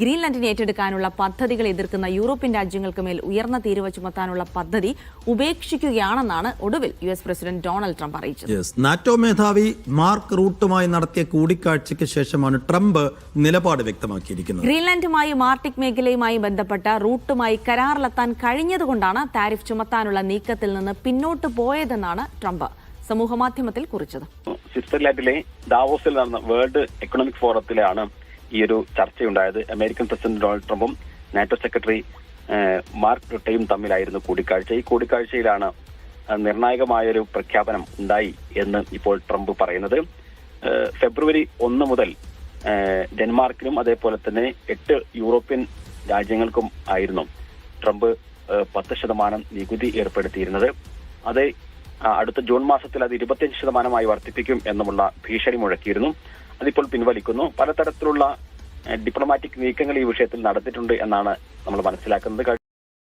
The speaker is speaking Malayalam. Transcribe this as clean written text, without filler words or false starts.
ഗ്രീൻലാൻഡിനെ ഏറ്റെടുക്കാനുള്ള പദ്ധതികൾ എതിർക്കുന്ന യൂറോപ്യൻ രാജ്യങ്ങൾക്ക് മേൽ ഉയർന്ന തീരുവ ചുമത്താനുള്ള പദ്ധതി ഉപേക്ഷിക്കുകയാണെന്നാണ് ഒടുവിൽ യുഎസ് പ്രസിഡന്റ് ഡൊണാൾഡ് ട്രംപ് അറിയിച്ചത്. നാറ്റോ മേധാവി മാർക്ക് റൂട്ടുമായി നടത്തിയ കൂടിക്കാഴ്ചയ്ക്ക് ശേഷമാണ് ട്രംപ് നിലപാട് വ്യക്തമാക്കിയിരിക്കുന്നത്. ഗ്രീൻലാൻഡുമായും ആർട്ടിക് മേഖലയുമായി ബന്ധപ്പെട്ട റൂട്ടുമായി കരാറിലെത്താൻ കഴിഞ്ഞതുകൊണ്ടാണ് താരിഫ് ചുമത്താനുള്ള നീക്കത്തിൽ നിന്ന് പിന്നോട്ട് പോയതെന്നാണ് ട്രംപ് സമൂഹമാധ്യമത്തിൽ കുറിച്ചത്. സ്വിറ്റ്സർലാൻഡിലെ ദാവോസിൽ നടന്ന വേൾഡ് എക്കണോമിക് ഫോറത്തിലാണ് ഈ ഒരു ചർച്ചയുണ്ടായത്. അമേരിക്കൻ പ്രസിഡന്റ് ഡൊണാൾഡ് ട്രംപും നാറ്റോ സെക്രട്ടറി മാർക്ക് റുട്ടയും തമ്മിലായിരുന്നു കൂടിക്കാഴ്ച. ഈ കൂടിക്കാഴ്ചയിലാണ് നിർണായകമായൊരു പ്രഖ്യാപനം ഉണ്ടായി എന്ന് ഇപ്പോൾ ട്രംപ് പറയുന്നത്. ഫെബ്രുവരി 1 മുതൽ ഡെൻമാർക്കിനും അതേപോലെ തന്നെ 8 യൂറോപ്യൻ രാജ്യങ്ങൾക്കും ആയിരുന്നു ട്രംപ് 10% നികുതി ഏർപ്പെടുത്തിയിരുന്നത്. അത് അടുത്ത ജൂൺ മാസത്തിൽ അത് 25% വർദ്ധിപ്പിക്കും എന്നുമുള്ള ഭീഷണി മുഴക്കിയിരുന്നു. അതിപ്പോൾ പിൻവലിക്കുന്നു. പലതരത്തിലുള്ള ഡിപ്ലോമാറ്റിക് നീക്കങ്ങൾ ഈ വിഷയത്തിൽ നടത്തിയിട്ടുണ്ട് എന്നാണ് നമ്മൾ മനസ്സിലാക്കുന്നത്.